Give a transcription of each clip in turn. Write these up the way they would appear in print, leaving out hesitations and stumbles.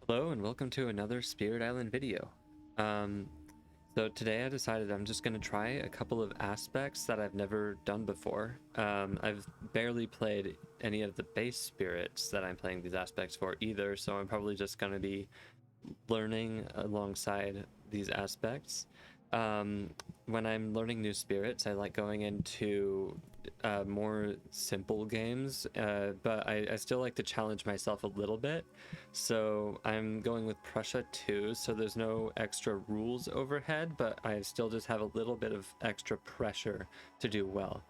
Hello and welcome to another Spirit Island video. So today I decided I'm just going to try a couple of aspects that I've never done before. I've barely played any of the base spirits that I'm playing these aspects for either, so I'm probably just going to be learning alongside these aspects. When I'm learning new spirits, I like going into more simple games, but I still like to challenge myself a little bit. So I'm going with Prussia 2, so there's no extra rules overhead, but I still just have a little bit of extra pressure to do well.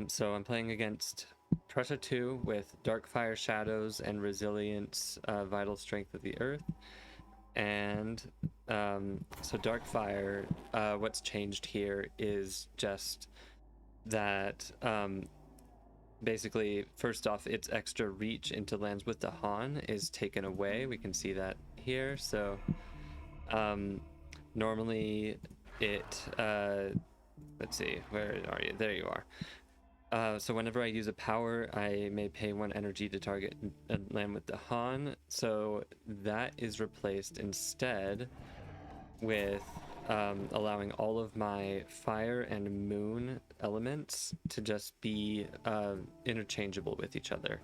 So I'm playing against Prussia 2 with Darkfire Shadows and Resilience, Vital Strength of the Earth. And so Darkfire, what's changed here is just that basically, first off, its extra reach into lands with the Han is taken away. We can see that here. So normally it, let's see, where are you? There you are. So whenever I use a power, I may pay 1 energy to target a land with the Han. So that is replaced instead with allowing all of my fire and moon elements to just be interchangeable with each other.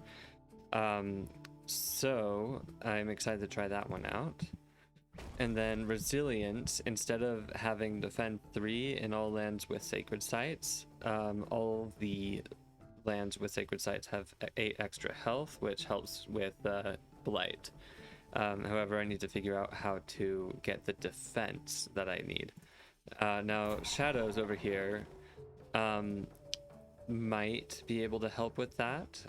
So I'm excited to try that one out. And then resilience, instead of having defend 3 in all lands with sacred sites, all the lands with sacred sites have 8 extra health, which helps with blight. However, I need to figure out how to get the defense that I need. Now, shadows over here might be able to help with that.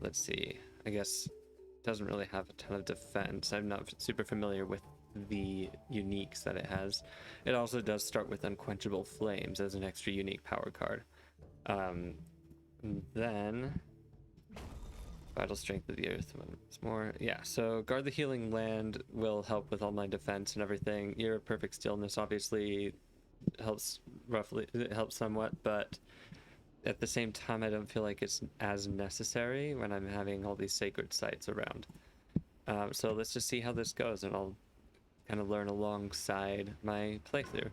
Let's see. I guess it doesn't really have a ton of defense. I'm not super familiar with the uniques that it has. It also does start with Unquenchable Flames as an extra unique power card. Then Vital Strength of the Earth once more. Yeah, so Guard the Healing Land will help with all my defense and everything. Year of Perfect Stillness obviously helps it helps somewhat, but at the same time I don't feel like it's as necessary when I'm having all these sacred sites around. So let's just see how this goes, and I'll kind of learn alongside my playthrough.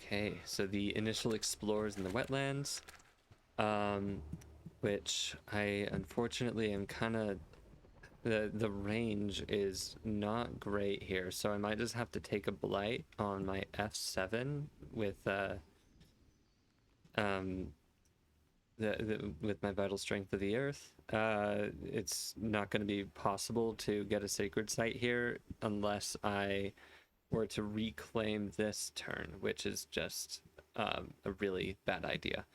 Okay, so the initial explorers in the wetlands, which I unfortunately am kind of, the range is not great here, so I might just have to take a blight on my F7 with with my Vital Strength of the Earth. It's not going to be possible to get a sacred site here unless I were to reclaim this turn, which is just a really bad idea.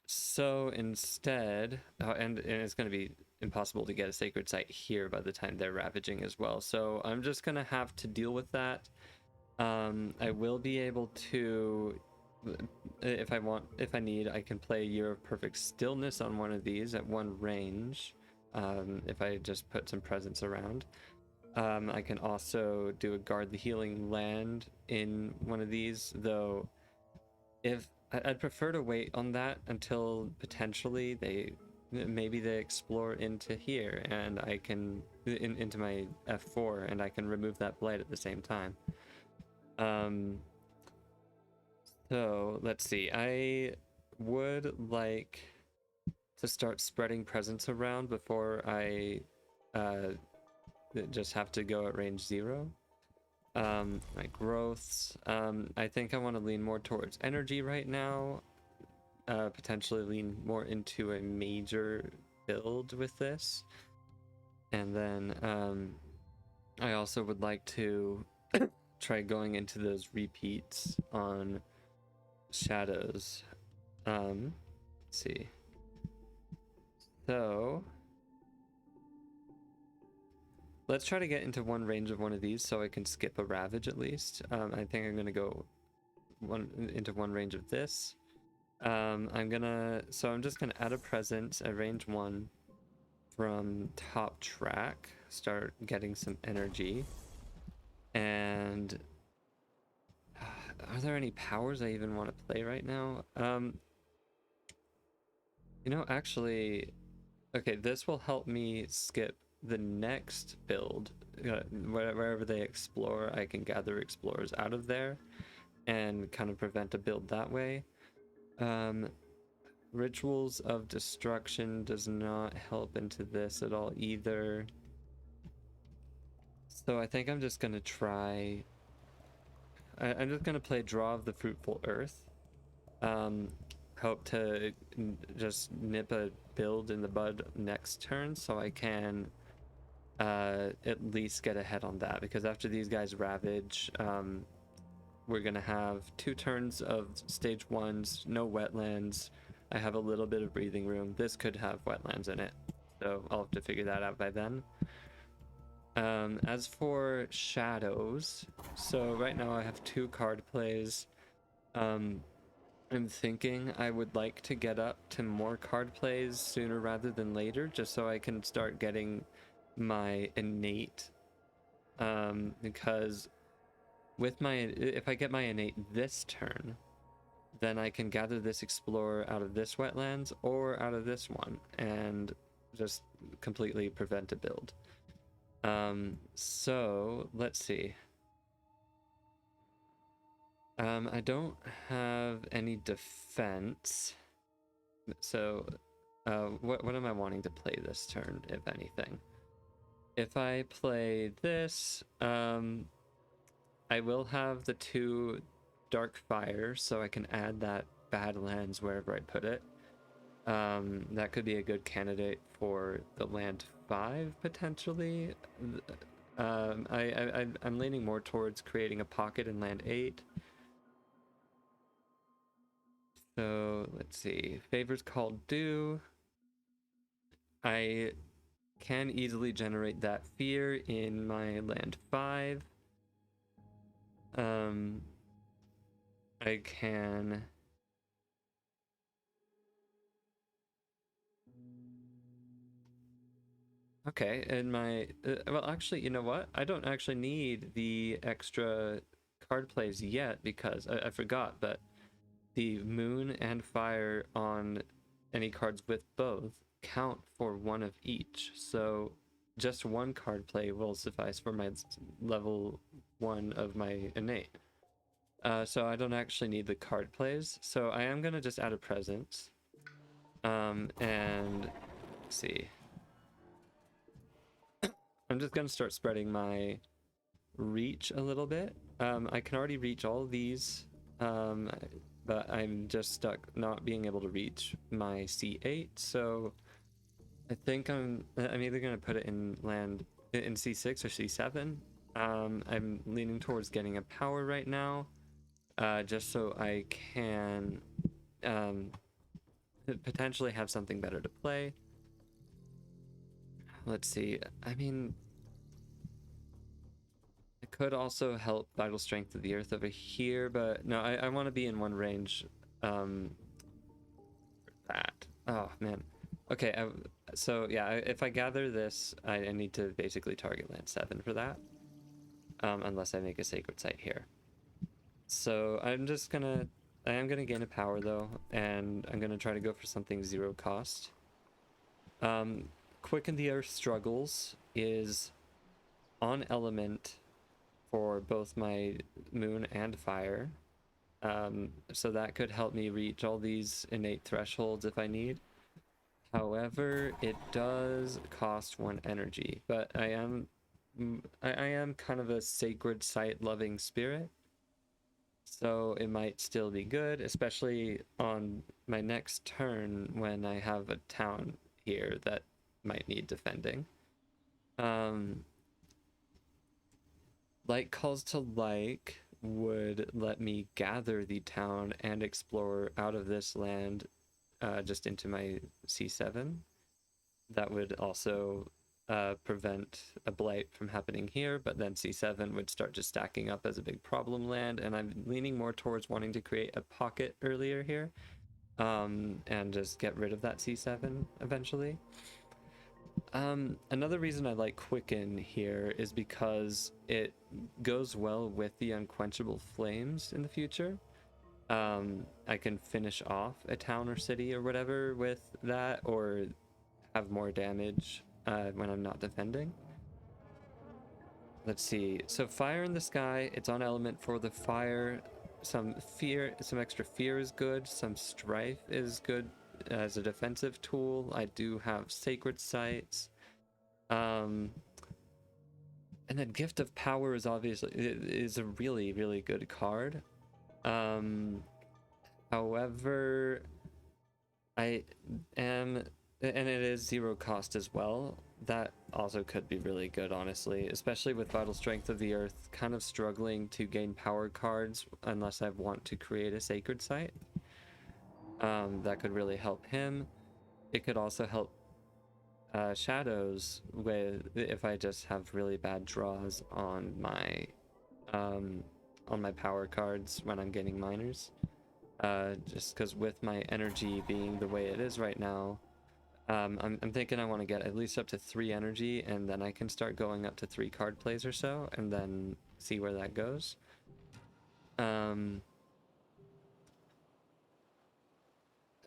So instead, and it's going to be impossible to get a sacred site here by the time they're ravaging as well. So I'm just going to have to deal with that. I will be able to, if I need, I can play Year of Perfect Stillness on one of these at 1 range. If I just put some presence around. I can also do a Guard the Healing Land in one of these, though if I'd prefer to wait on that until potentially maybe they explore into here and I can into my F4 and I can remove that blight at the same time. So let's see, I would like to start spreading presence around before I just have to go at range 0. My growths, I think I want to lean more towards energy right now, potentially lean more into a major build with this, and then I also would like to try going into those repeats on shadows. Let's see, so let's try to get into 1 range of one of these so I can skip a Ravage at least. I think I'm going to go into 1 range of this. I'm just going to add a presence at range 1 from top track, start getting some energy. And are there any powers I even want to play right now? You know, actually, okay, this will help me skip the next build. Wherever they explore, I can gather explorers out of there and kind of prevent a build that way. Um, Rituals of Destruction does not help into this at all either. So I think I'm just gonna try. I'm just gonna play Draw of the Fruitful Earth. Um, Hope to just nip a build in the bud next turn so I can at least get ahead on that, because after these guys ravage, we're gonna have 2 turns of stage 1s, no wetlands. I have a little bit of breathing room. This could have wetlands in it, so I'll have to figure that out by then. As for shadows, so right now I have 2 card plays. I'm thinking I would like to get up to more card plays sooner rather than later, just so I can start getting my innate, because with my, if I get my innate this turn, then I can gather this explorer out of this wetlands or out of this one and just completely prevent a build. So let's see. I don't have any defense, so what am I wanting to play this turn, if anything? If I play this, I will have the 2 Darkfire, so I can add that Badlands wherever I put it. That could be a good candidate for the land 5 potentially. I'm leaning more towards creating a pocket in land 8. So let's see. Favors called due. I can easily generate that fear in my land 5. I can. Okay, and my well, actually, you know what? I don't actually need the extra card plays yet, because I forgot, but the moon and fire on any cards with both count for 1 of each. So just 1 card play will suffice for my level 1 of my innate. So I don't actually need the card plays. So I am gonna just add a presence. And let's see. I'm just gonna start spreading my reach a little bit. I can already reach all of these, but I'm just stuck not being able to reach my C8. So I think I'm either gonna put it in land in C6 or C7. I'm leaning towards getting a power right now, just so I can potentially have something better to play. Let's see. I mean, it could also help Vital Strength of the Earth over here, but no, I want to be in 1 range. That. Oh, man. Okay, so yeah, if I gather this, I need to basically target land 7 for that. Unless I make a Sacred Site here. So I am gonna gain a power though, and I'm gonna try to go for something 0 cost. Quicken the Earth Struggles is on element for both my moon and fire. So that could help me reach all these innate thresholds if I need. However, it does cost 1 energy, but I am kind of a sacred site loving spirit, so it might still be good, especially on my next turn when I have a town here that might need defending. Like Calls to Like would let me gather the town and explore out of this land just into my C7. That would also prevent a blight from happening here, but then C7 would start just stacking up as a big problem land, and I'm leaning more towards wanting to create a pocket earlier here, and just get rid of that C7 eventually. Another reason I like Quicken here is because it goes well with the Unquenchable Flames in the future. I can finish off a town or city or whatever with that, or have more damage when I'm not defending. Let's see. So fire in the sky, it's on element for the fire. Some extra fear is good. Some strife is good as a defensive tool. I do have sacred sites. And then gift of power is obviously is a really, really good card. However, I am, and it is 0 cost as well. That also could be really good, honestly, especially with Vital Strength of the Earth kind of struggling to gain power cards unless I want to create a sacred site. That could really help him. It could also help Shadows with if I just have really bad draws on my power cards when I'm getting minors. Just because with my energy being the way it is right now, I'm thinking I want to get at least up to 3 energy, and then I can start going up to 3 card plays or so, and then see where that goes.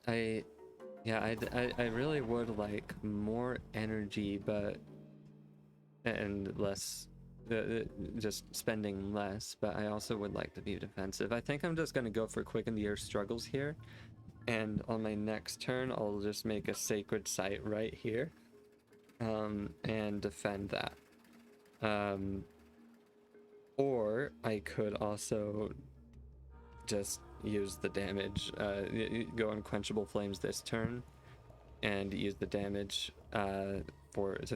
I really would like more energy, and less, just spending less, but I also would like to be defensive. I think I'm just going to go for Quicken the Earth Struggles here. And on my next turn, I'll just make a sacred site right here, and defend that. Or I could also just use the damage, go Unquenchable Flames this turn, and use the damage to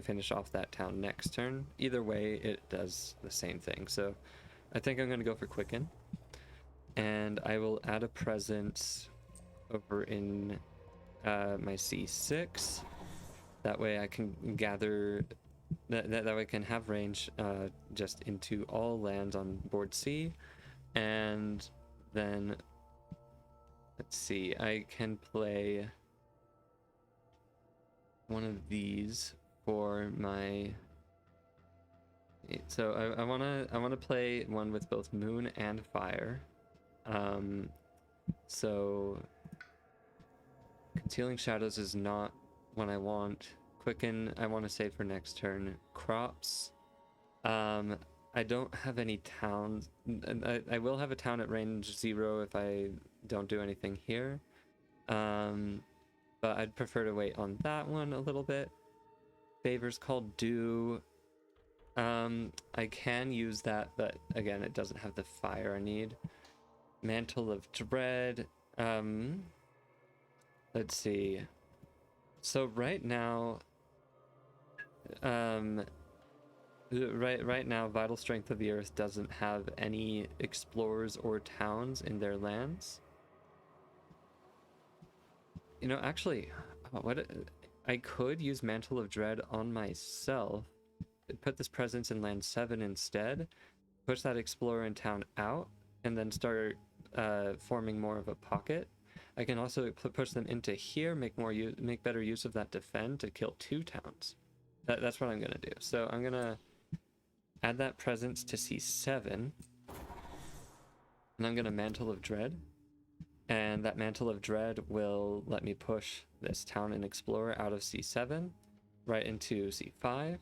finish off that town next turn. Either way, it does the same thing. So I think I'm going to go for Quicken, and I will add a presence over in my C6. That way I can gather, that way I can have range just into all lands on board C. And then, let's see, I can play one of these for my... So I wanna play one with both moon and fire. So Concealing Shadows is not what I want. Quicken, I want to save for next turn. Crops. I don't have any towns. I will have a town at range 0 if I don't do anything here. But I'd prefer to wait on that one a little bit. Favors Called Due. I can use that, but again, it doesn't have the fire I need. Mantle of Dread. Let's see. So right now, right now, Vital Strength of the Earth doesn't have any explorers or towns in their lands. You know, actually, I could use Mantle of Dread on myself. Put this presence in land 7 instead. Push that explorer and town out, and then start forming more of a pocket. I can also push them into here, make better use of that defend to kill 2 towns. That's what I'm gonna do. So I'm gonna add that presence to C7, and I'm gonna Mantle of Dread, and that Mantle of Dread will let me push this town and explorer out of C7 right into C5.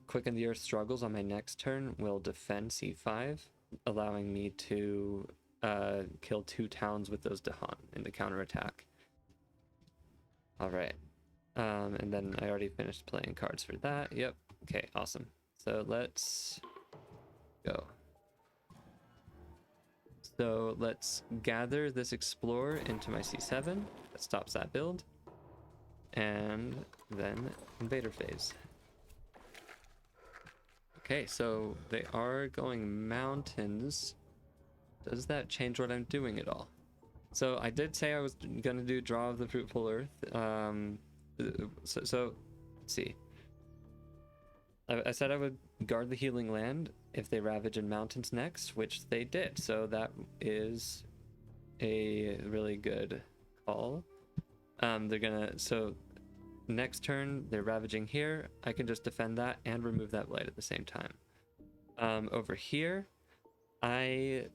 Quicken the Earth Struggles on my next turn will defend C5, allowing me to kill 2 towns with those Dahan in the counterattack. Alright. And then I already finished playing cards for that. Yep. Okay, awesome. So let's go. So let's gather this Explorer into my C7. That stops that build. And then Invader Phase. Okay, so they are going mountains. Does that change what I'm doing at all? So I did say I was gonna do Draw of the Fruitful Earth. So let's see. I said I would guard the Healing Land if they ravage in mountains next, which they did. So that is a really good call. So next turn they're ravaging here. I can just defend that and remove that blight at the same time. Over here, I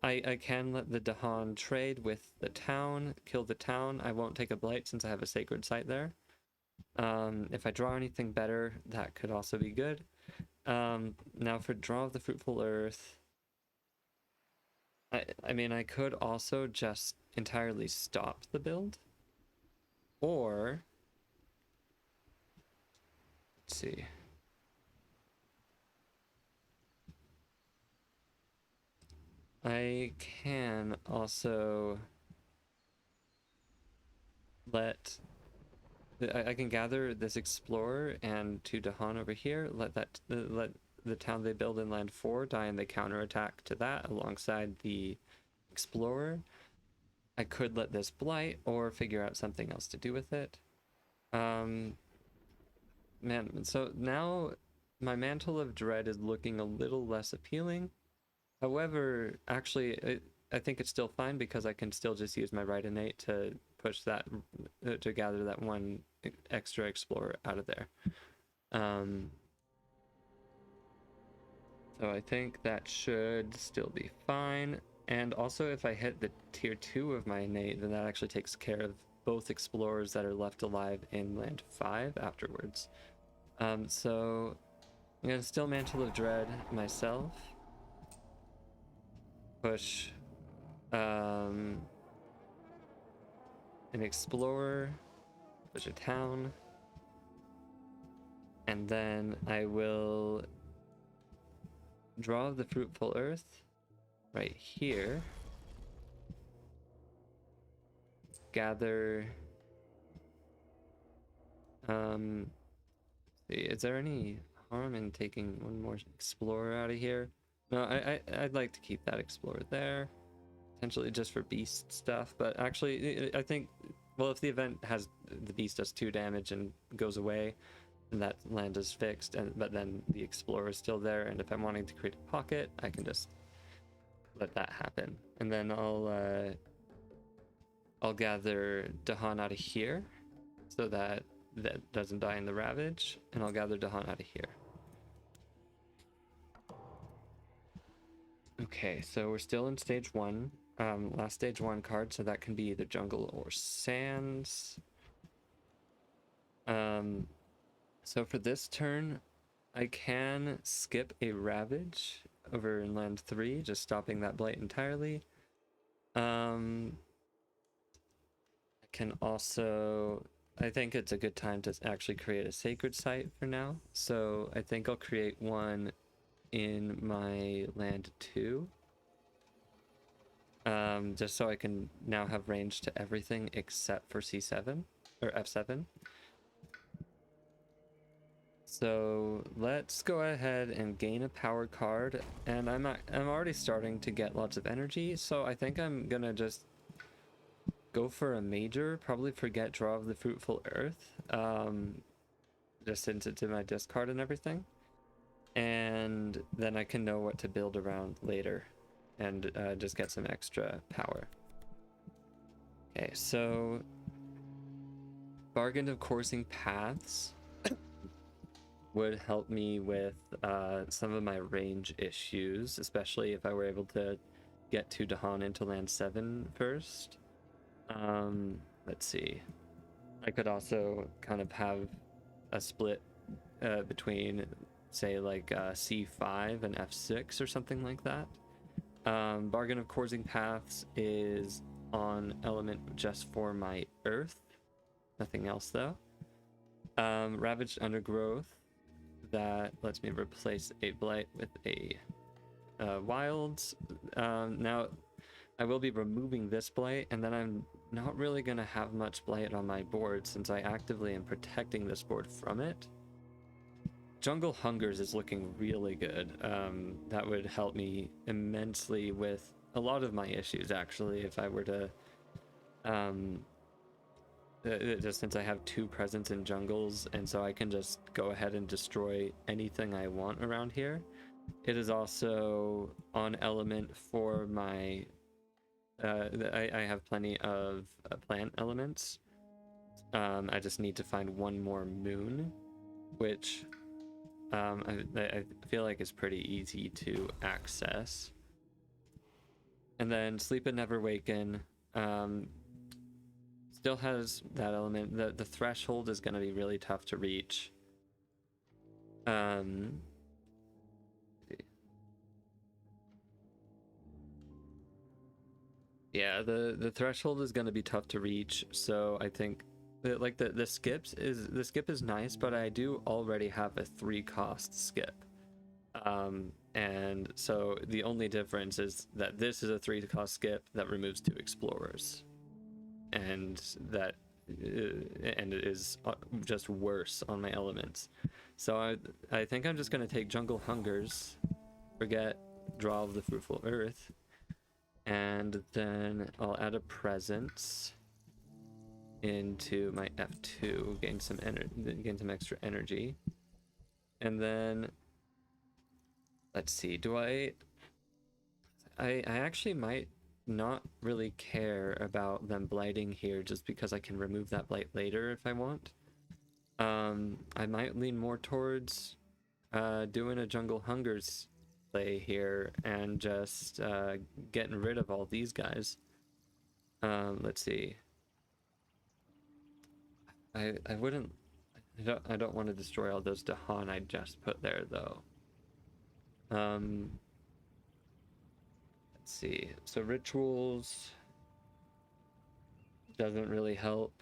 I can let the Dahan trade with the town, kill the town. I won't take a blight since I have a sacred site there. If I draw anything better, that could also be good. Now for draw of the fruitful earth, I mean, I could also just entirely stop the build, or let's see. I can also let I can gather this explorer and to Dahan over here. Let the town they build in land 4 die in the counterattack to that alongside the explorer. I could let this blight or figure out something else to do with it. Man, so now my Mantle of Dread is looking a little less appealing. However, actually, I think it's still fine because I can still just use my right innate to push that, to gather that one extra explorer out of there. So I think that should still be fine. And also, if I hit the tier 2 of my innate, then that actually takes care of both explorers that are left alive in land 5 afterwards. So I'm gonna still Mantle of Dread myself. Push an explorer, push a town, and then I will draw the fruitful earth right here. Gather. See, is there any harm in taking one more explorer out of here? No, I'd like to keep that explorer there, potentially just for beast stuff. But actually, I think, well, if the event has the beast does 2 damage and goes away, and that land is fixed, but then the explorer is still there, and if I'm wanting to create a pocket, I can just let that happen, and then I'll gather Dahan out of here, so that doesn't die in the Ravage, and I'll gather Dahan out of here. Okay, so we're still in stage 1. Last stage 1 card, so that can be either jungle or sands. So for this turn, I can skip a Ravage over in land 3, just stopping that blight entirely. I can also, I think it's a good time to actually create a sacred site for now. So I think I'll create one in my land 2. Just so I can now have range to everything except for C7 or F7. So let's go ahead and gain a power card, and I'm already starting to get lots of energy, so I think I'm gonna just go for a major, probably forget draw of the fruitful earth, just since it's in my discard and everything, and then I can know what to build around later and just get some extra power. Okay, so Bargain of Coursing Paths would help me with some of my range issues, especially if I were able to get to Dahan into land 7 first. Let's see. I could also kind of have a split between, say, like C5 and F6 or something like that. Bargain of Coursing Paths is on element just for my earth. Nothing else, though. Ravaged Undergrowth. That lets me replace a blight with a wilds. Now I will be removing this blight, and then I'm not really going to have much blight on my board since I actively am protecting this board from it. Jungle Hungers is looking really good. That would help me immensely with a lot of my issues, actually, if I were to just since I have 2 presence in jungles, and so I can just go ahead and destroy anything I want around here. It is also on element for my I have plenty of plant elements. I just need to find one more moon, which I feel like is pretty easy to access. And then Sleep and Never Waken still has that element. The threshold is going to be really tough to reach. Yeah, the threshold is going to be tough to reach, so I think that, like, the skip is nice, but I do already have a 3-cost skip. And so the only difference is that this is a 3-cost skip that removes 2 explorers, and that and it is just worse on my elements. So I think I'm just gonna take Jungle Hungers, forget Draw of the Fruitful Earth, and then I'll add a Presence into my F2, gain some extra energy, and then let's see. Do I actually might not really care about them blighting here, just because I can remove that blight later if I want. I might lean more towards doing a Jungle Hungers play here and just getting rid of all these guys. Let's see. I wouldn't. I don't want to destroy all those Dahan I just put there though. Let's see. So rituals doesn't really help.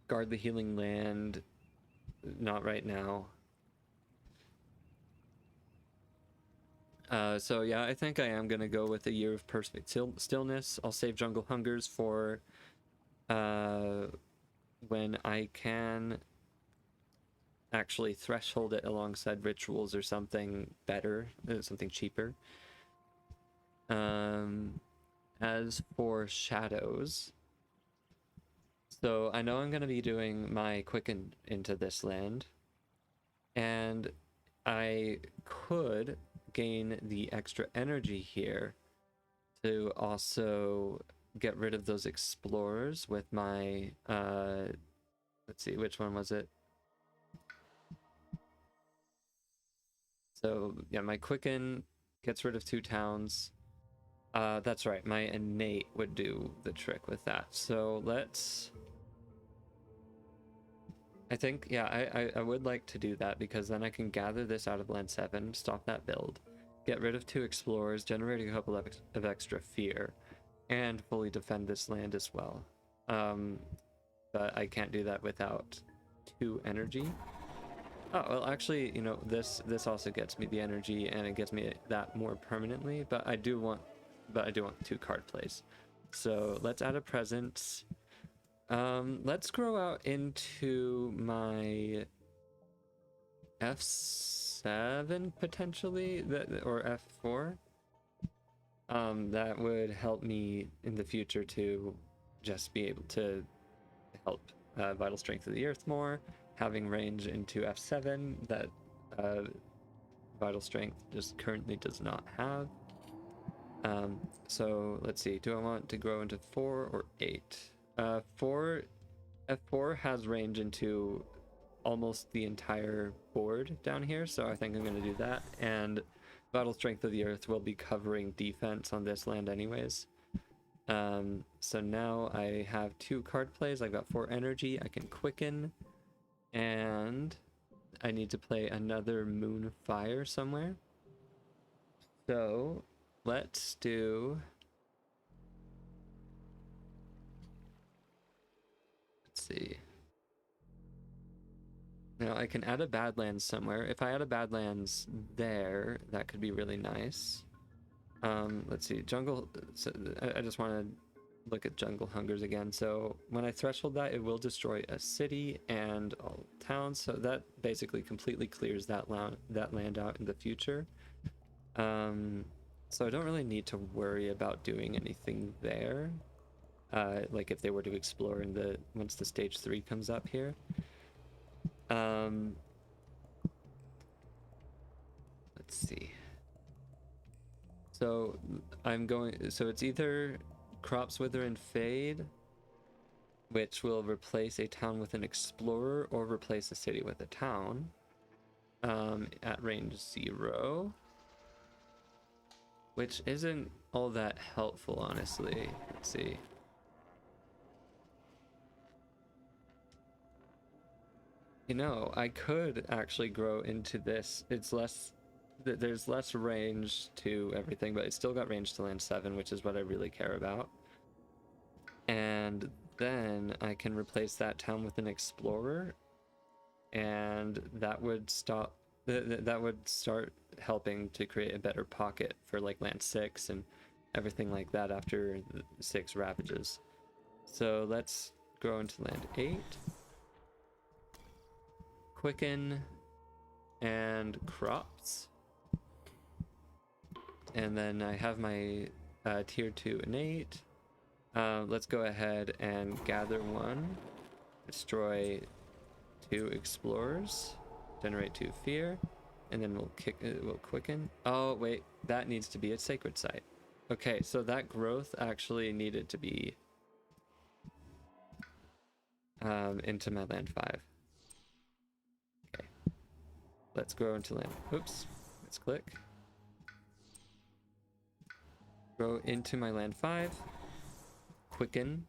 Guard the Healing Land, not right now. So yeah, I think I am gonna go with a Year of Perfect Stillness. I'll save Jungle Hungers for when I can actually threshold it alongside rituals or something better, something cheaper. As for shadows, so I know I'm going to be doing my quicken into this land, and I could gain the extra energy here to also get rid of those explorers with my let's see, which one was it? So yeah, my quicken gets rid of 2 towns. That's right, my innate would do the trick with that. So let's, I think, yeah, I would like to do that, because then I can gather this out of land 7, stop that build, get rid of 2 explorers, generate a couple of extra fear, and fully defend this land as well. But I can't do that without 2 energy. Oh, well, actually, you know, this also gets me the energy, and it gets me that more permanently, but I do want 2 card plays. So let's add a Presence. Let's grow out into my F7 potentially, or F4. That would help me in the future to just be able to help Vital Strength of the Earth more, having range into F7 that Vital Strength just currently does not have. So let's see, do I want to grow into 4 or 8? F4 has range into almost the entire board down here, so I think I'm going to do that. And Vital Strength of the Earth will be covering defense on this land anyways. So now I have 2 card plays. I've got 4 energy. I can quicken, and I need to play another Moonfire somewhere. So let's do, let's see. Now I can add a Badlands somewhere. If I add a Badlands there, that could be really nice. Let's see, Jungle, so I just want to look at Jungle Hungers again. So when I threshold that, it will destroy a city and all towns, so that basically completely clears that land out in the future. So I don't really need to worry about doing anything there, like if they were to explore in once the stage 3 comes up here. Let's see. So so it's either Crops Wither and Fade, which will replace a town with an explorer, or replace a city with a town at range 0. which isn't all that helpful, honestly. Let's see. You know, I could actually grow into this. It's less, there's less range to everything, but it's still got range to land 7, which is what I really care about. And then I can replace that town with an explorer, and that would stop, that would start helping to create a better pocket for like land 6 and everything like that after 6 ravages. So let's grow into land 8. Quicken and crops, and then I have my tier 2 innate. Let's go ahead and gather 1, destroy 2 explorers, generate 2 fear, and then we'll quicken. Oh wait, that needs to be a sacred site. Okay, so that growth actually needed to be into my land 5. Let's grow into land. Oops. Let's click. Grow into my land 5. Quicken.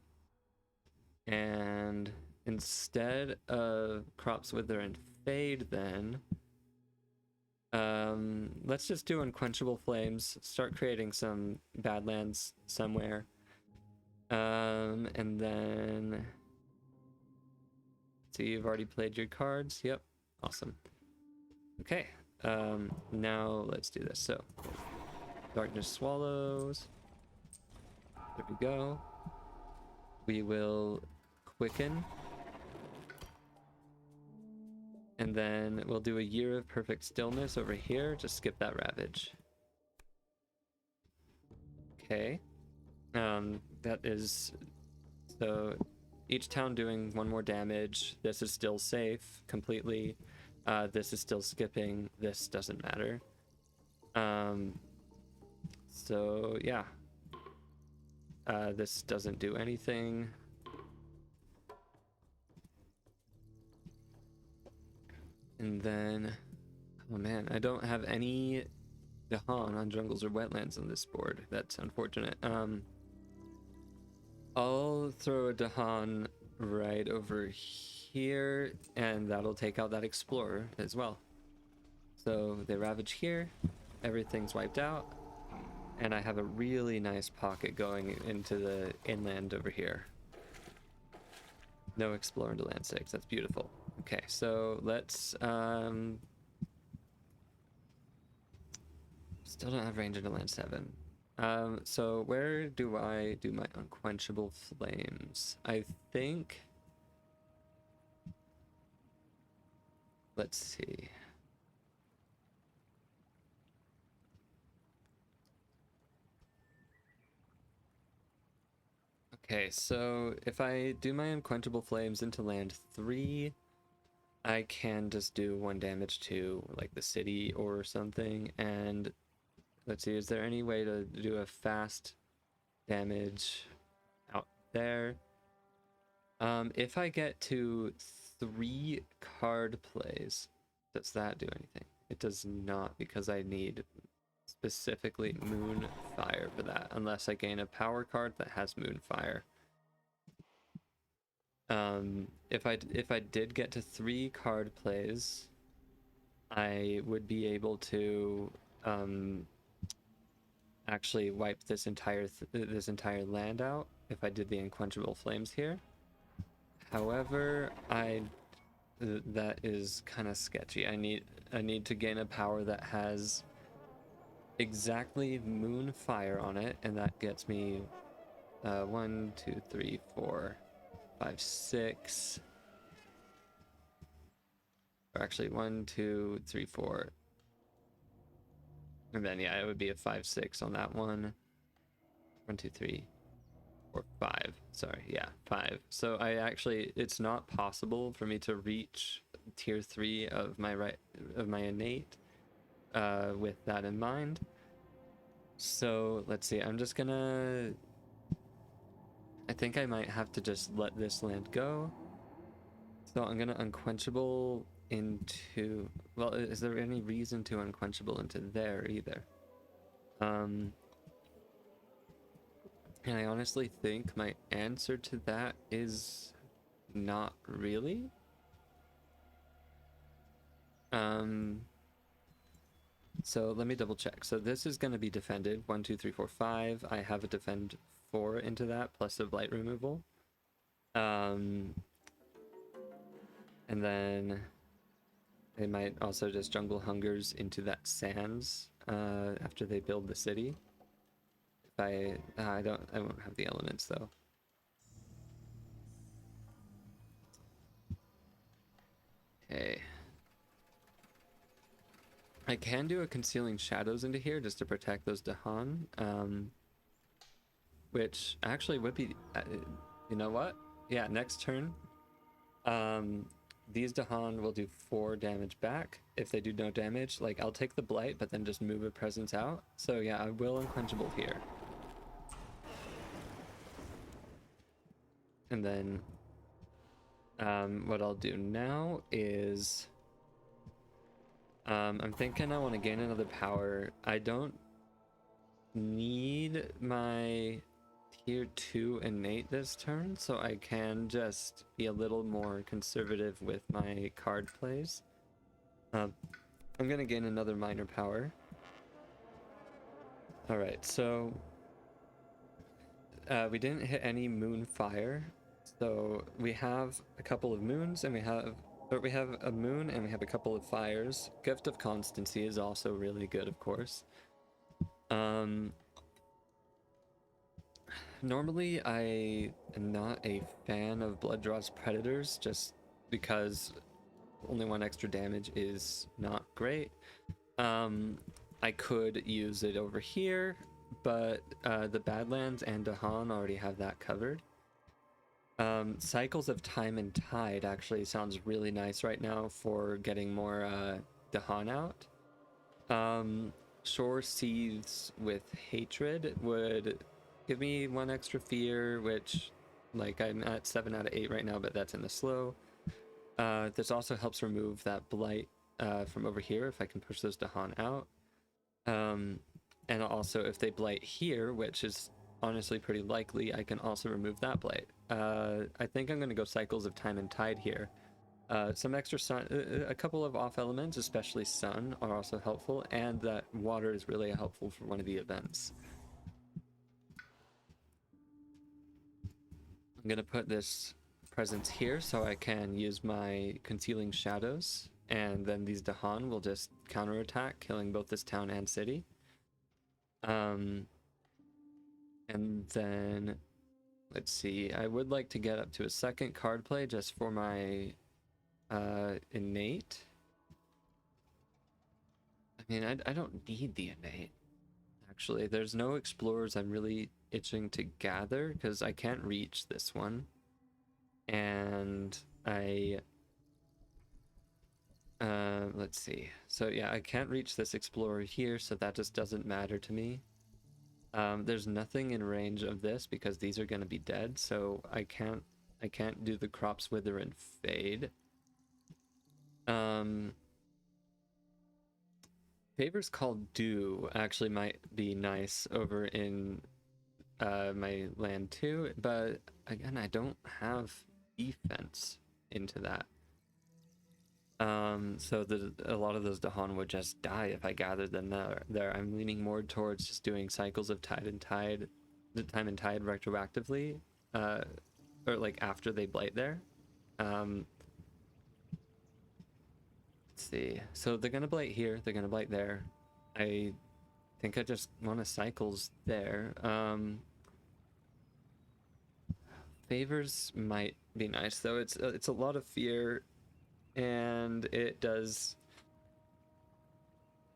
And instead of crops wither and fade, then let's just do unquenchable flames. Start creating some badlands somewhere. And then see, you've already played your cards. Yep. Awesome. Okay, now let's do this. So, darkness swallows. There we go. We will quicken. And then we'll do a year of perfect stillness over here. Just skip that ravage. Okay. That is... So, each town doing 1 more damage. This is still safe completely. This is still skipping. This doesn't matter. So yeah. This doesn't do anything. And then, oh man, I don't have any Dahan on jungles or wetlands on this board. That's unfortunate. I'll throw a Dahan right over here, and that'll take out that explorer as well. So they ravage here, everything's wiped out, and I have a really nice pocket going into the inland over here. No explorer into land 6. That's beautiful. Okay, so let's still don't have range into land 7. So where do I do my unquenchable flames? I think, let's see. Okay, so if I do my unquenchable flames into land 3, I can just do 1 damage to like the city or something. And let's see, is there any way to do a fast damage out there? If I get to 3 card plays, does that do anything? It does not, because I need specifically Moonfire for that, unless I gain a power card that has Moonfire. If I did get to 3 card plays, I would be able to actually wipe this entire land out if I did the unquenchable flames here. However, that is kind of sketchy. I need to gain a power that has exactly Moonfire on it, and that gets me 1, 2, 3, 4, 5, 6. Or actually 1, 2, 3, 4. And then yeah, it would be a 5, 6 on that one. 1, 2, 3, 4, 5. Sorry, yeah, 5. So it's not possible for me to reach tier 3 of my innate with that in mind. So let's see, I'm just gonna, I think I might have to just let this land go. So I'm gonna unquenchable into, well, is there any reason to unquenchable into there either? Um, and I honestly think my answer to that is not really. So let me double check. So this is going to be defended 1, 2, 3, 4, 5. I have a defend 4 into that plus a blight removal. And then they might also just jungle hungers into that sands after they build the city. If I won't have the elements though. Okay. I can do a concealing shadows into here just to protect those Dahan, which actually would be, you know what? Yeah, next turn, these Dahan will do 4 damage back. If they do no damage, like I'll take the blight, but then just move a presence out. So yeah, I will unquenchable here. And then what I'll do now is I'm thinking I want to gain another power. I don't need my tier 2 innate this turn, so I can just be a little more conservative with my card plays. I'm gonna gain another minor power. Alright, so we didn't hit any moon fire, so we have a couple of moons and we have a moon and we have a couple of fires. Gift of Constancy is also really good, of course. Normally I am not a fan of Blood Draw's Predators just because only 1 extra damage is not great. I could use it over here, but the Badlands and Dahan already have that covered. Cycles of Time and Tide actually sounds really nice right now for getting more Dahan out. Shore Seethes with Hatred would give me 1 extra fear, which, like, I'm at 7 out of 8 right now, but that's in the slow. This also helps remove that blight from over here if I can push those Dahan out. And also if they blight here, which is honestly pretty likely, I can also remove that blight. I think I'm going to go Cycles of Time and Tide here. Some extra sun, a couple of off elements, especially sun, are also helpful, and that water is really helpful for one of the events. I'm going to put this presence here so I can use my Concealing Shadows, and then these Dahan will just counterattack, killing both this town and city. And then, let's see, I would like to get up to a second card play just for my innate. I mean, I don't need the innate, actually. There's no explorers I'm really itching to gather because I can't reach this one. And let's see. So yeah, I can't reach this explorer here, so that just doesn't matter to me. There's nothing in range of this because these are going to be dead, so I can't do the Crops Wither and Fade. Favors Called Dew actually might be nice over in my land too, but again, I don't have defense into that. So a lot of those Dahan would just die if I gathered them there. I'm leaning more towards just doing Cycles of Time and Tide retroactively, or like after they blight there. Let's see. So they're gonna blight here, they're gonna blight there. I think I just want to Cycles there. Favors might be nice though. It's a lot of fear, and it does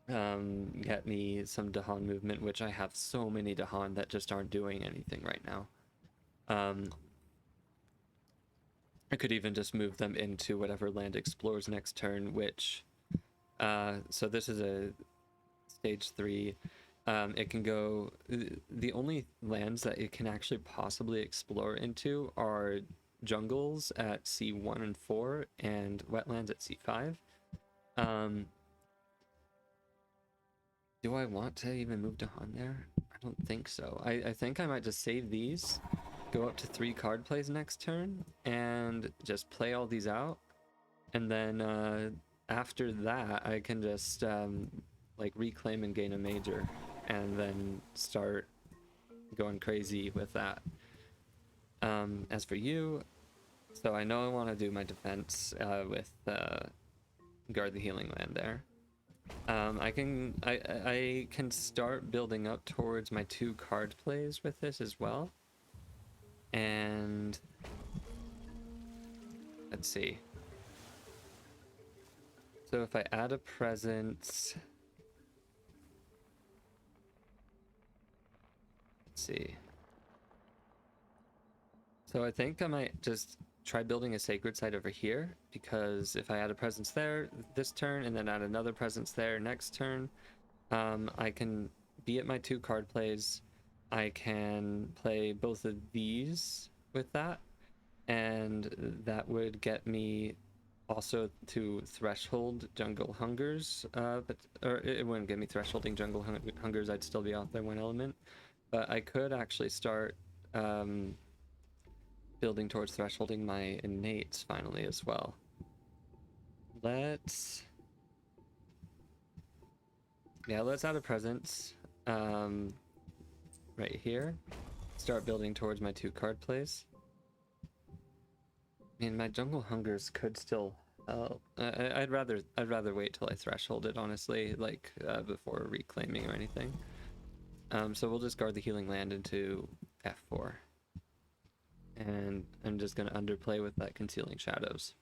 get me some Dahan movement, which I have so many Dahan that just aren't doing anything right now. I could even just move them into whatever land explores next turn, which so this is a stage 3. It can go, the only lands that it can actually possibly explore into are jungles at C1 and 4 and wetlands at C5. Do I want to even move Dahan there? I don't think so. I think I might just save these, go up to 3 card plays next turn, and just play all these out. And then after that, I can just like reclaim and gain a major, and then start going crazy with that. As for you, so I know I want to do my defense with guard the healing land there. I can start building up towards my 2 card plays with this as well. And let's see. So if I add a presence, let's see. So I think I might just try building a sacred site over here, because if I add a presence there this turn and then add another presence there next turn, I can be at my 2 card plays. I can play both of these with that, and that would get me also to threshold jungle hungers, or it wouldn't get me thresholding jungle hungers. I'd still be off by 1 element, but I could actually start building towards thresholding my innates finally as well. Let's add a presence right here. Start building towards my 2 card plays. I mean, my jungle hungers could still help. I'd rather wait till I threshold it, honestly, like before reclaiming or anything. So we'll just guard the healing land into F4. And I'm just going to underplay with that concealing shadows.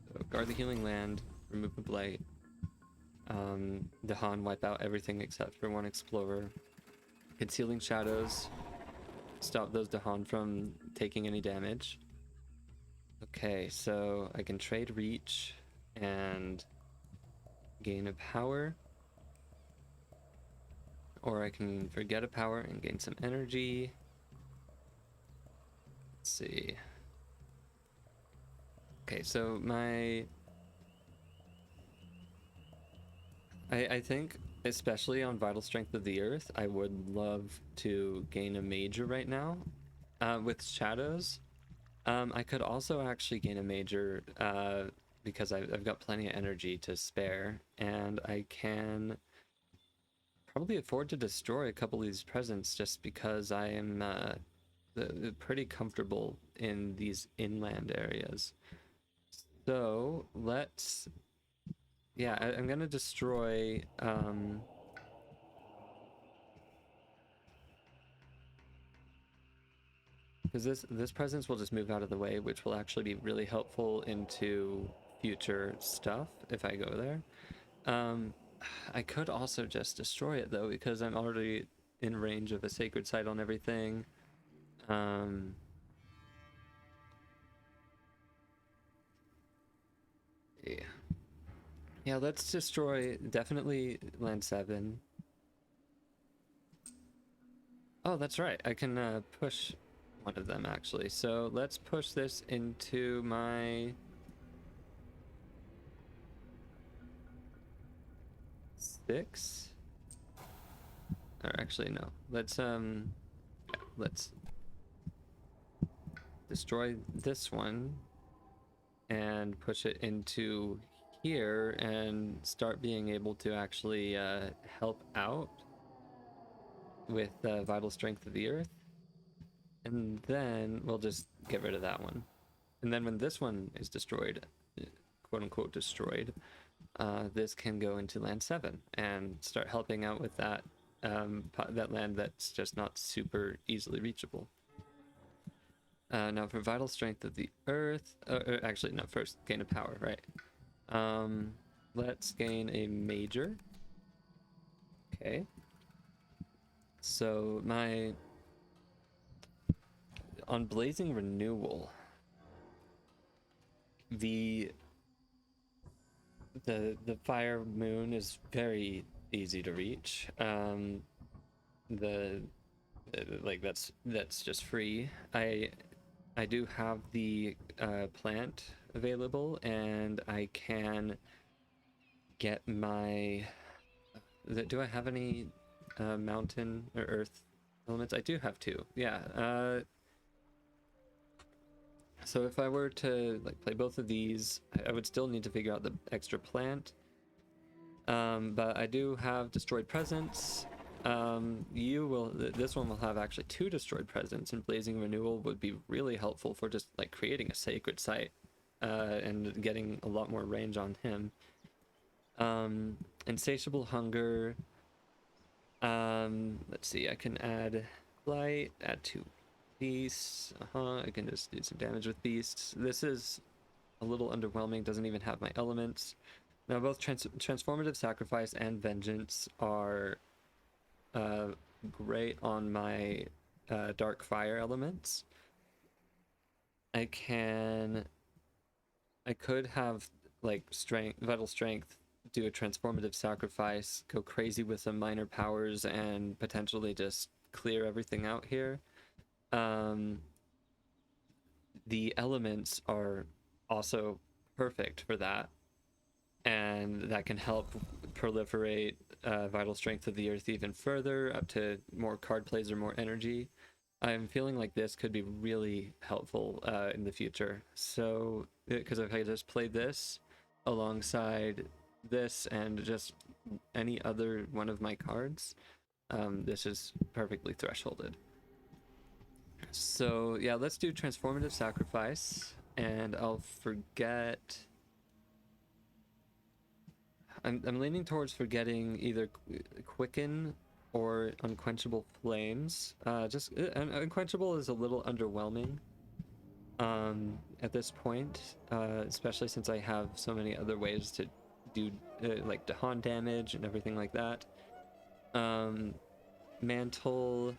So guard the healing land, remove the blight. Dahan, wipe out everything except for 1 explorer. Concealing shadows, stop those Dahan from taking any damage. Okay, so I can trade reach and gain a power. Or I can forget a power and gain some energy. Let's see. Okay, so I think, especially on Vital Strength of the Earth, I would love to gain a major right now with shadows. I could also actually gain a major because I've got plenty of energy to spare, and I can probably afford to destroy a couple of these presents just because I am pretty comfortable in these inland areas. So let's, yeah, I'm gonna destroy because this presence will just move out of the way, which will actually be really helpful into future stuff if I go there. I could also just destroy it though, because I'm already in range of a sacred site on everything. Yeah. Yeah, let's destroy definitely land 7. Oh, that's right. I can push one of them actually. So let's push this into my 6. Or actually no. Let's destroy this one and push it into here and start being able to actually help out with Vital Strength of the Earth. And then we'll just get rid of that one. And then when this one is destroyed, quote unquote destroyed, this can go into land 7 and start helping out with that that land that's just not super easily reachable. Now for Vital Strength of the Earth, actually no, first gain a power, right? Let's gain a major. Okay. So on Blazing Renewal, the Fire Moon is very easy to reach. Like that's just free. I do have the plant available, and I can get my... Do I have any mountain or earth elements? I do have two. Yeah. So if I were to like play both of these, I would still need to figure out the extra plant. But I do have destroyed presence. This one will have actually 2 destroyed presence, and blazing renewal would be really helpful for just like creating a sacred site and getting a lot more range on him. Insatiable hunger. Let's see, I can add light, add 2 beasts. I can just do some damage with beasts. This is a little underwhelming, doesn't even have my elements. Now both transformative sacrifice and vengeance are great on my Darkfire elements. I could have like vital strength, do a transformative sacrifice, go crazy with some minor powers, and potentially just clear everything out here. The elements are also perfect for that, and that can help proliferate vital strength of the earth even further, up to more card plays or more energy. I'm feeling like this could be really helpful in the future. So, because if I just play this alongside this and just any other one of my cards, this is perfectly thresholded. So yeah, let's do transformative sacrifice, and I'll forget. I'm leaning towards forgetting either quicken or unquenchable flames. Unquenchable is a little underwhelming at this point, especially since I have so many other ways to do like Dahan damage and everything like that. Mantle,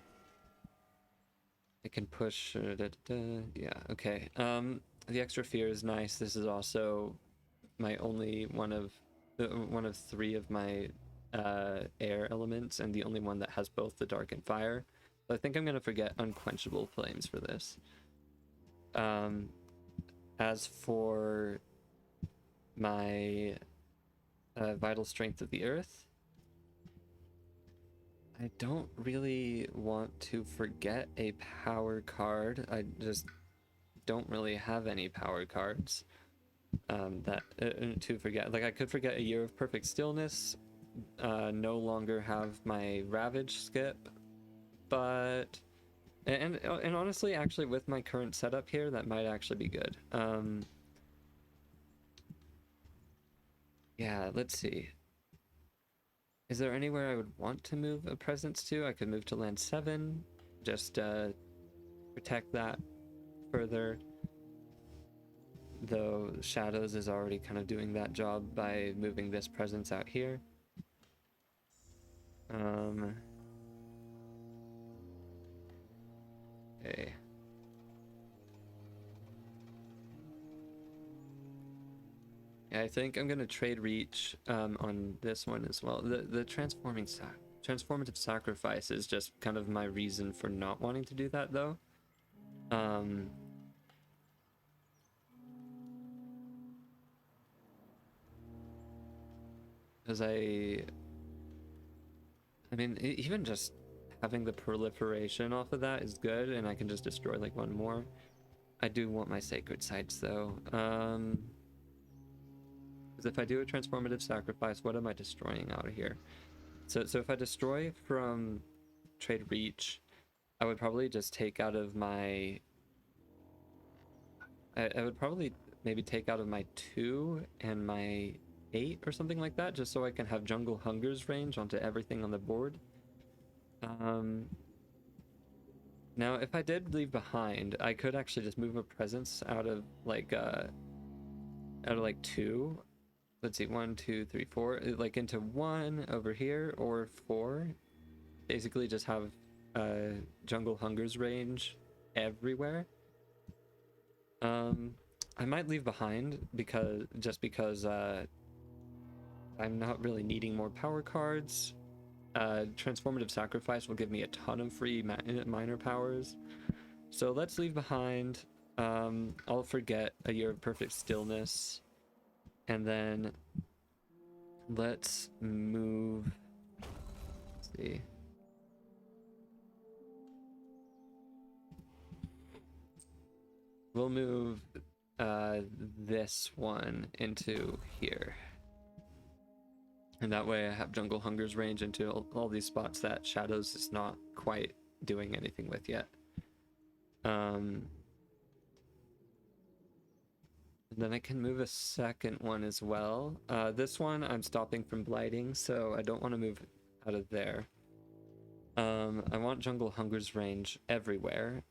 I can push. Yeah, okay. The extra fear is nice. This is also my only one of 3 of my air elements, and the only one that has both the dark and fire. So I think I'm gonna forget unquenchable flames for this. As for my vital strength of the earth, I don't really want to forget a power card. I just don't really have any power cards to forget. Like, I could forget a Year of Perfect Stillness, no longer have my Ravage skip, but and honestly, actually, with my current setup here, that might actually be good. Yeah, let's see. Is there anywhere I would want to move a presence to? I could move to land 7, just protect that further. Though Shadows is already kind of doing that job by moving this presence out here. Okay. Yeah, I think I'm gonna trade reach on this one as well. The transformative sacrifice is just kind of my reason for not wanting to do that, though. Because I mean, even just having the proliferation off of that is good, and I can just destroy like one more. I do want my sacred sites, though. Because if I do a transformative sacrifice, what am I destroying out of here? So if I destroy from trade reach, I would probably just take out of my... I would probably maybe take out of my 2 and my 8 or something like that, just so I can have Jungle Hunger's range onto everything on the board. Now, if I did leave behind, I could actually just move a presence out of like 2. Let's see, 1, 2, 3, 4, like into 1 over here, or 4. Basically, just have Jungle Hunger's range everywhere. I might leave behind because I'm not really needing more power cards. Transformative Sacrifice will give me a ton of free minor powers. So let's leave behind. I'll forget a Year of Perfect Stillness. And then Let's move. Let's see. We'll move this one into here. And that way I have Jungle Hunger's range into all these spots that Shadows is not quite doing anything with yet. Then I can move a second one as well. This one I'm stopping from blighting, so I don't want to move out of there. I want Jungle Hunger's range everywhere.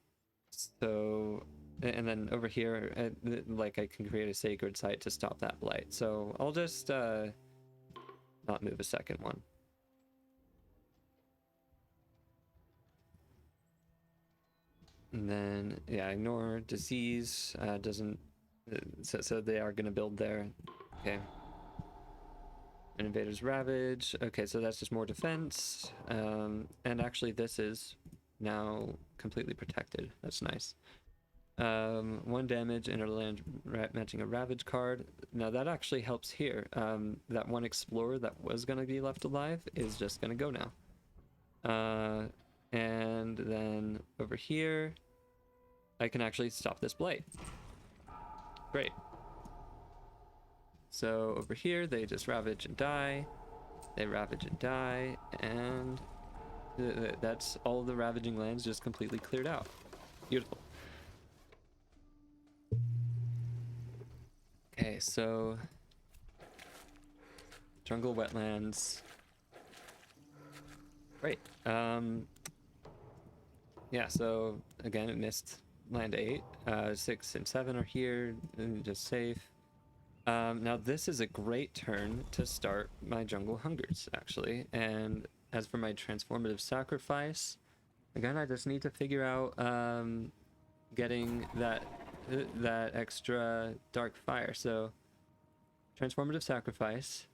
So, and then over here, like I can create a sacred site to stop that blight. So I'll just not move a second one. And then, yeah, ignore disease. Doesn't. So they are going to build there. Okay. Invader's Ravage. Okay, so that's just more defense. And actually, this is now completely protected. That's nice. 1 damage, inner land matching a Ravage card. Now that actually helps here. That one Explorer that was going to be left alive is just going to go now. And then over here, I can actually stop this blight. Great. So over here, they just ravage and die. They ravage and die, and that's all the ravaging lands just completely cleared out. Beautiful. Okay, so jungle wetlands. Great. Yeah, so again, it missed land 8. 6 and 7 are here, just safe. Now this is a great turn to start my Jungle Hungers, actually. And as for my Transformative Sacrifice, again, I just need to figure out getting that extra Darkfire. So Transformative Sacrifice,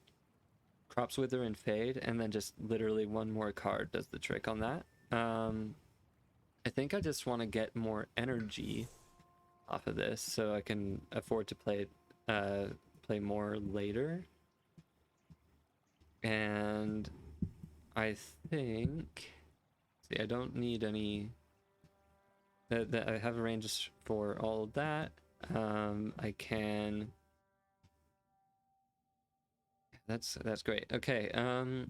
Crops Wither and Fade, and then just literally one more card does the trick on that. I think I just want to get more energy off of this so I can afford to play more later. And I think, see, I don't need any. I have a range for all of that. I can. That's great. Okay. I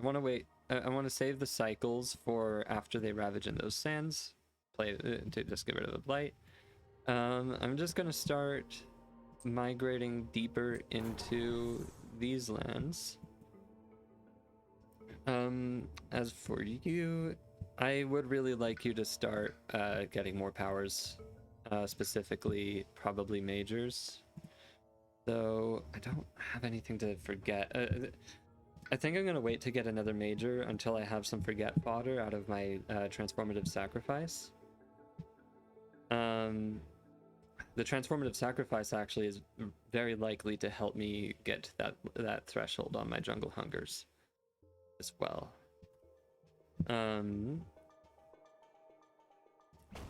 want to wait. I want to save the cycles for after they ravage in those sands. Play to just get rid of the blight. I'm just gonna start migrating deeper into these lands. As for you, I would really like you to start getting more powers, specifically probably majors. Though I don't have anything to forget. I think I'm gonna wait to get another major until I have some forget fodder out of my transformative sacrifice. The transformative sacrifice actually is very likely to help me get that threshold on my jungle hungers as well. Let's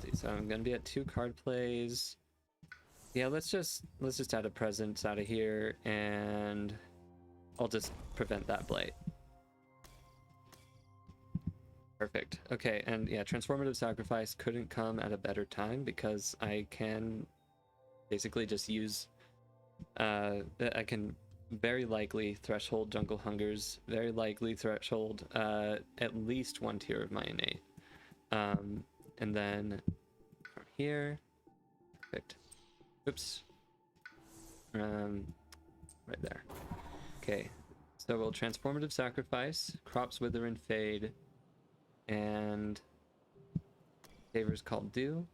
see, so I'm gonna be at 2 card plays. Yeah, let's just add a presence out of here, and I'll just prevent that blight. Perfect. Okay, and yeah, transformative sacrifice couldn't come at a better time because I can basically just use I can very likely threshold jungle hungers, very likely threshold at least 1 tier of my innate. And then from here, perfect. Oops. Right there. Okay, so we'll transformative sacrifice, crops wither and fade, and favors called due.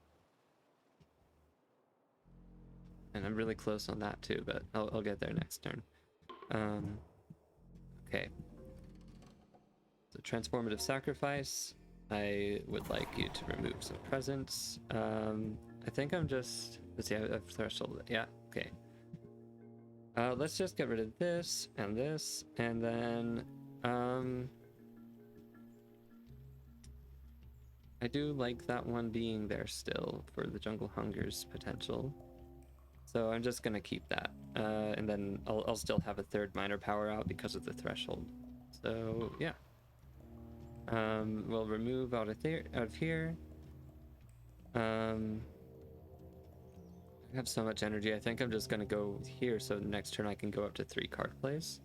And I'm really close on that too, but I'll get there next turn. Okay. So transformative sacrifice. I would like you to remove some presence. I think I'm just, let's see, I've threshold. Yeah, okay. Let's just get rid of this, and then I do like that one being there still for the jungle hungers potential. So I'm just gonna keep that, and then I'll still have a third minor power out because of the threshold. So yeah, we'll remove out of here. I have so much energy. I think I'm just gonna go here, so next turn I can go up to 3 card plays.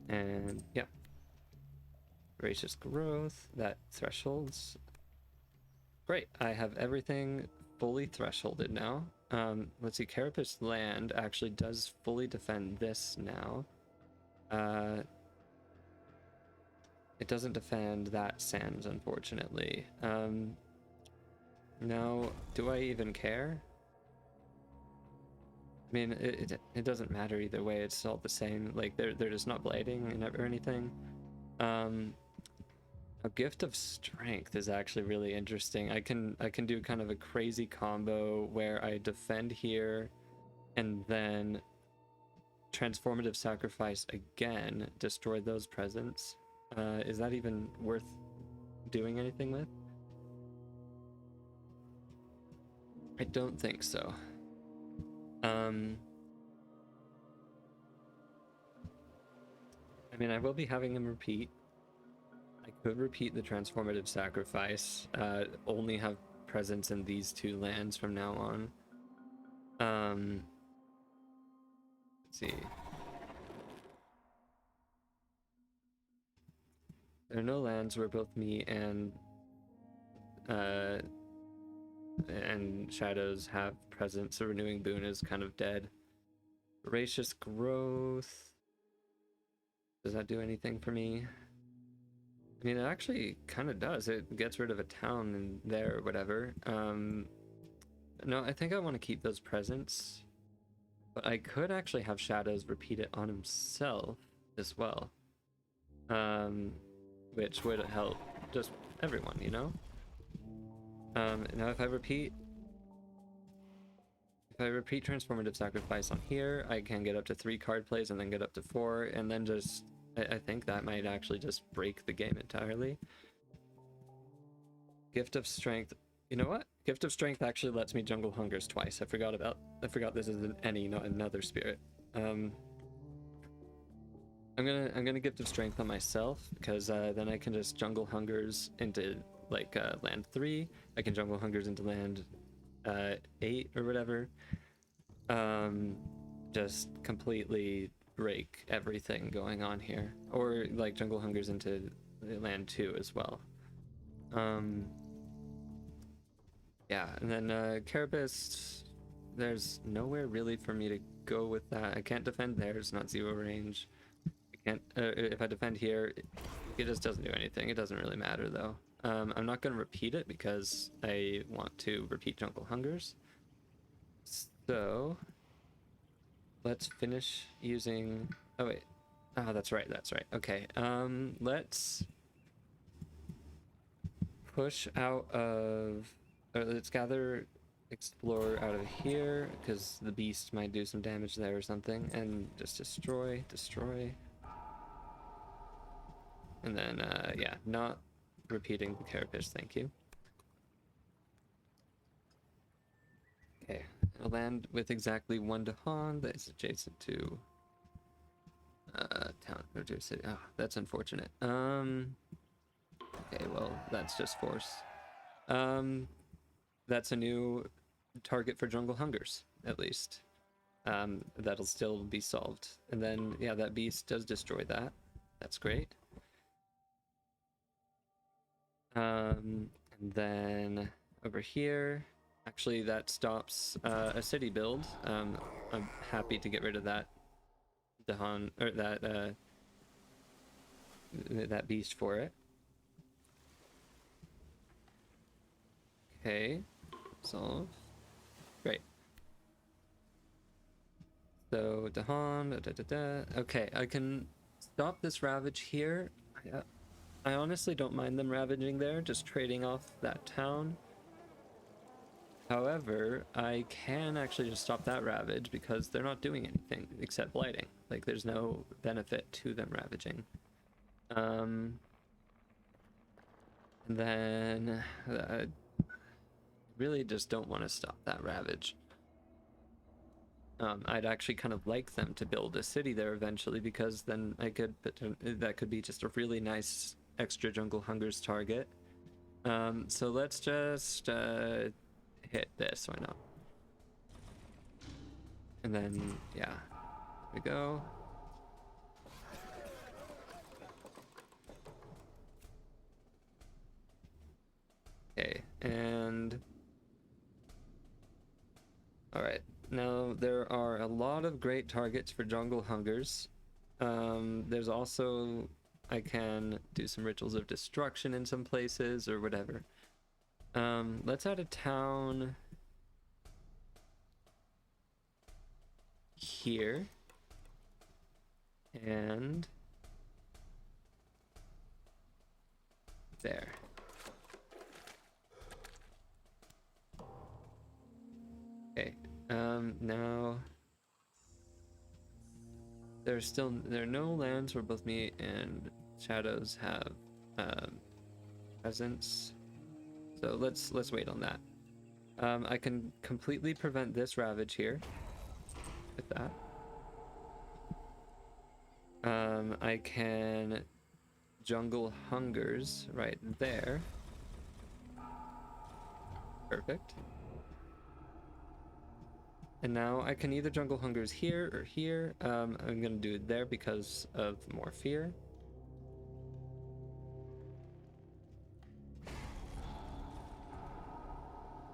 And yeah, gracious growth. That thresholds. Great. I have everything fully thresholded now. Let's see. Carapace land actually does fully defend this now. It doesn't defend that sands, unfortunately. Now, do I even care? I mean, it doesn't matter either way. It's all the same. Like they're just not blading or anything. A gift of strength is actually really interesting. I can do kind of a crazy combo where I defend here, and then transformative sacrifice again, destroy those presents. Is that even worth doing anything with? I don't think so. I mean, I will be having him repeat. I could repeat the transformative sacrifice, only have presence in these 2 lands from now on. Let's see. There are no lands where both me and Shadows have presence. So Renewing Boon is kind of dead. Voracious Growth. Does that do anything for me? I mean, it actually kind of does. It gets rid of a town in there or whatever. No, I think I want to keep those presents. But I could actually have Shadows repeat it on himself as well. Which would help just everyone, you know? Now if I repeat transformative sacrifice on here, I can get up to 3 card plays and then get up to 4, and then just I think that might actually just break the game entirely. Gift of Strength. You know what? Gift of Strength actually lets me jungle Hungers twice. I forgot this is an any, not another spirit. I'm gonna Gift of Strength on myself, because then I can just jungle Hungers into like land 3. I can jungle Hungers into land 8 or whatever. Just completely break everything going on here, or like jungle Hungers into land 2 as well. Yeah, and then Carapace, there's nowhere really for me to go with that. I can't defend there, it's not 0 range. I can't, if I defend here, it just doesn't do anything. It doesn't really matter though. I'm not going to repeat it because I want to repeat jungle Hungers. So let's finish using, oh wait, oh that's right, okay. Let's push out of, let's gather explore out of here, because the beast might do some damage there or something, and just destroy, and then yeah, not repeating the Carapace, thank you. Okay, I'll land with exactly 1 Dahan that is adjacent to town or to city. Oh, that's unfortunate. Okay, well, that's just force. That's a new target for jungle Hungers, at least. That'll still be solved. And then, yeah, that beast does destroy that. That's great. And then over here, actually that stops a city build. I'm happy to get rid of that Dahan, or that beast for it. Okay, solve. Great. So Dahan, okay, I can stop this ravage here. I honestly don't mind them ravaging there, just trading off that town. However, I can actually just stop that ravage because they're not doing anything except blighting. Like, there's no benefit to them ravaging. And then I really just don't want to stop that ravage. I'd actually kind of like them to build a city there eventually, because then that could be just a really nice extra Jungle Hungers target. So let's just hit this, why not? And then, yeah, there we go. Okay, and all right. Now there are a lot of great targets for Jungle Hungers. There's also, I can do some rituals of destruction in some places or whatever. Let's add a town here. And there. Okay. Now there are no lands where both me and Shadows have presence. So let's wait on that. I can completely prevent this ravage here with that. I can Jungle Hungers right there. Perfect. And now I can either Jungle Hungers here or here. I'm gonna do it there because of more fear.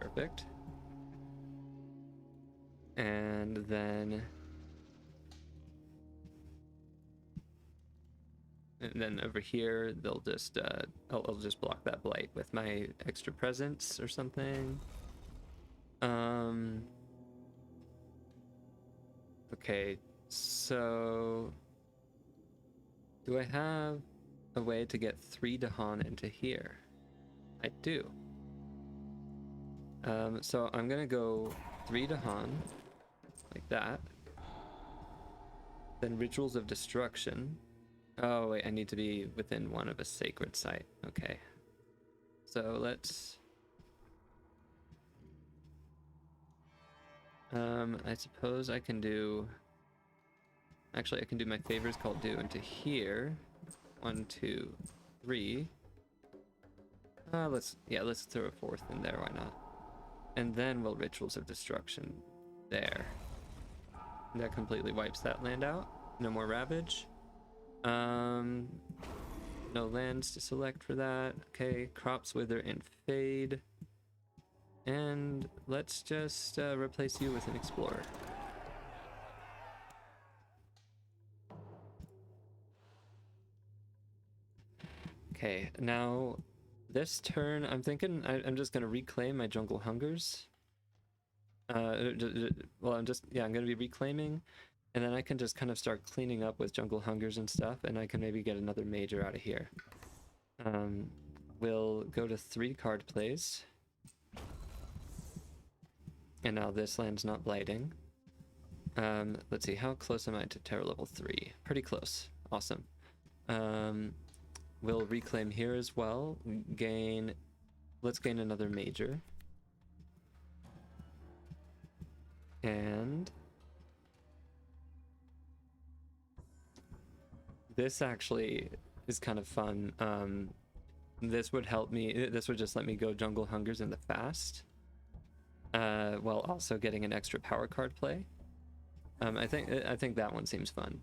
Perfect. And then over here they'll just I'll just block that blight with my extra presence or something. Okay, so do I have a way to get 3 Dahan into here? I do. So I'm gonna go 3 Dahan like that. Then Rituals of Destruction. Oh wait, I need to be within one of a sacred site. Okay. So let's I suppose I can do, actually I can do my favors called do into here. 1, 2, 3. Let's throw a 4th in there, why not? And then we'll Rituals of Destruction there. That completely wipes that land out. No more ravage. No lands to select for that. Okay, crops wither and fade. And let's just replace you with an explorer. Okay, now this turn I'm thinking I'm just gonna reclaim my Jungle Hungers. Well, I'm gonna be reclaiming, and then I can just kind of start cleaning up with Jungle Hungers and stuff, and I can maybe get another major out of here. We'll go to 3 card plays. And now this land's not blighting. Let's see, how close am I to terror level 3? Pretty close. Awesome. We'll reclaim here as well. Let's gain another major. And this actually is kind of fun. This would help me, this would just let me go Jungle Hungers in the fast. While also getting an extra power card play. I think that one seems fun.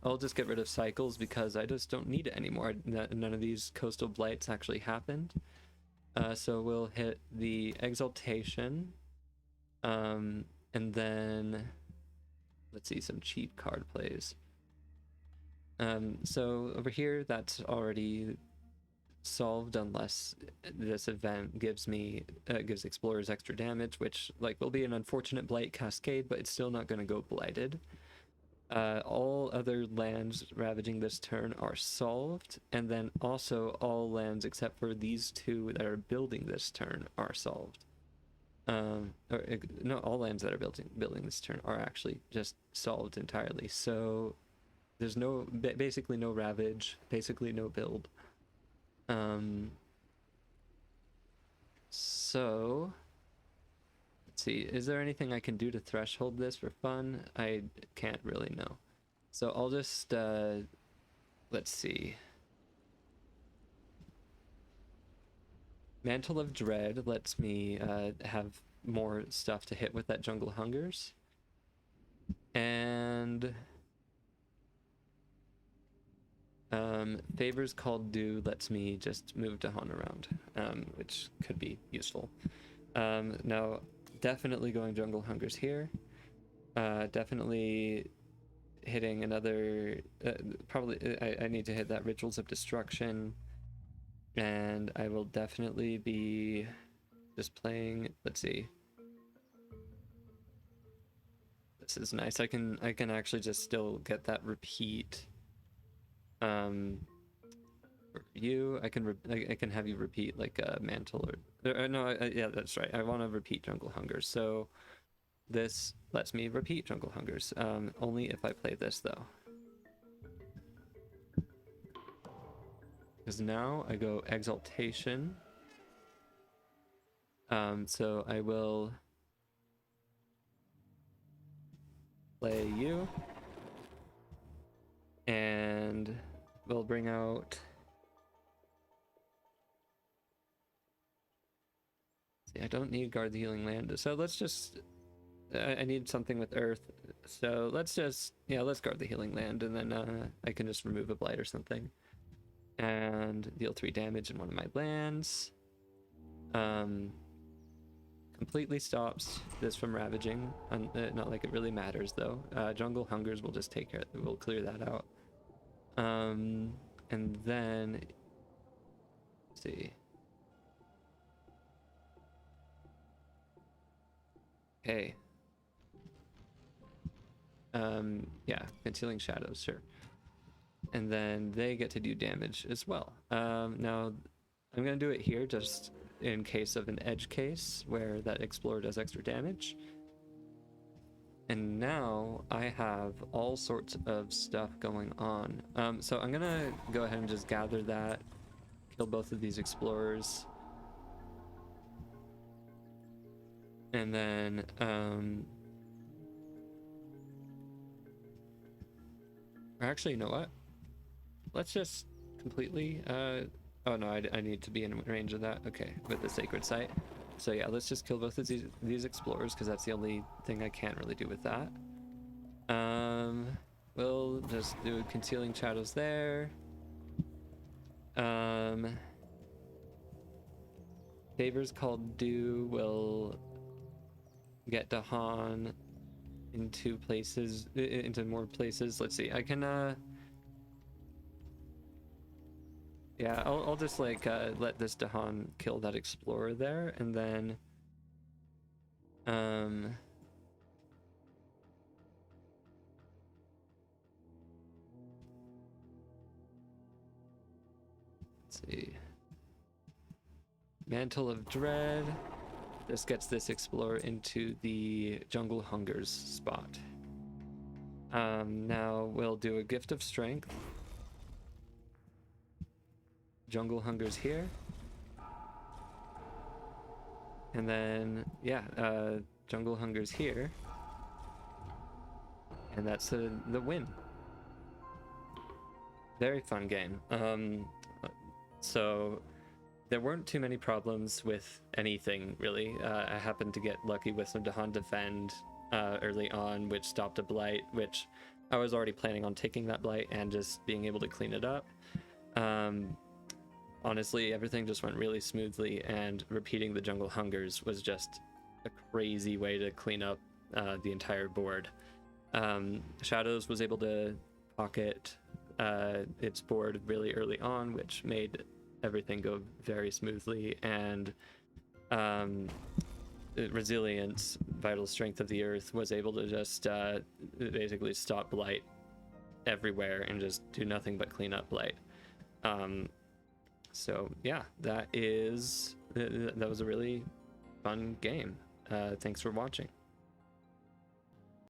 I'll just get rid of cycles because I just don't need it anymore. None of these coastal blights actually happened. So we'll hit the Exaltation. And then let's see some cheap card plays. So over here, that's already solved unless this event gives explorers extra damage, which will be an unfortunate blight cascade, but it's still not going to go blighted. All other lands ravaging this turn are solved, and then also all lands except for these 2 that are building this turn are solved. No, all lands that are building this turn are actually just solved entirely. So there's basically no ravage, basically no build. So Let's see, is there anything I can do to threshold this for fun? I can't really know. So I'll just, let's see. Mantle of Dread lets me have more stuff to hit with that Jungle Hungers. And Favors Called Due lets me just move Dahan around, which could be useful. Now, definitely going Jungle Hungers here. Definitely hitting another... probably I need to hit that Rituals of Destruction. And I will definitely be just playing... Let's see. This is nice. I can actually just still get that repeat. For you, I can have you repeat like a Mantle or no, yeah, that's right. I want to repeat Jungle Hungers. So this lets me repeat Jungle Hungers. Only if I play this though. Because now I go Exaltation. So I will play you. And we'll bring out... See, I don't need Guard the Healing Land. So let's just... I need something with Earth. So let's just... Yeah, let's Guard the Healing Land. And then I can just remove a Blight or something. And deal 3 damage in one of my lands. Completely stops this from ravaging. Not like it really matters though. Jungle Hungers will just take care. We'll clear that out. And then let's see. Okay. Yeah, Concealing Shadows, sure. And then they get to do damage as well. Now I'm gonna do it here just in case of an edge case where that Explorer does extra damage. And now I have all sorts of stuff going on. So I'm gonna go ahead and just gather that, kill both of these Explorers. And then, actually, you know what? Let's just completely, oh no, I need to be in range of that. Okay, with the Sacred Site. So yeah, let's just kill both of these Explorers, because that's the only thing I can't really do with that. We'll just do Concealing Shadows there. Favors Called Due will get Dahan into places, into more places. Let's see, I can, yeah, I'll just like let this Dahan kill that Explorer there, and then let's see. Mantle of Dread. This gets this Explorer into the Jungle Hungers spot. Now we'll do a Gift of Strength. Jungle Hungers here. And then, yeah, Jungle Hungers here. And that's the win. Very fun game. So there weren't too many problems with anything, really. I happened to get lucky with some Dahan Defend early on, which stopped a Blight, which I was already planning on taking that Blight and just being able to clean it up. Honestly, everything just went really smoothly, and repeating the Jungle Hungers was just a crazy way to clean up the entire board. Shadows was able to pocket its board really early on, which made everything go very smoothly, and Resilience, Vital Strength of the Earth, was able to just basically stop Blight everywhere and just do nothing but clean up Blight. So yeah, that was a really fun game. Thanks for watching.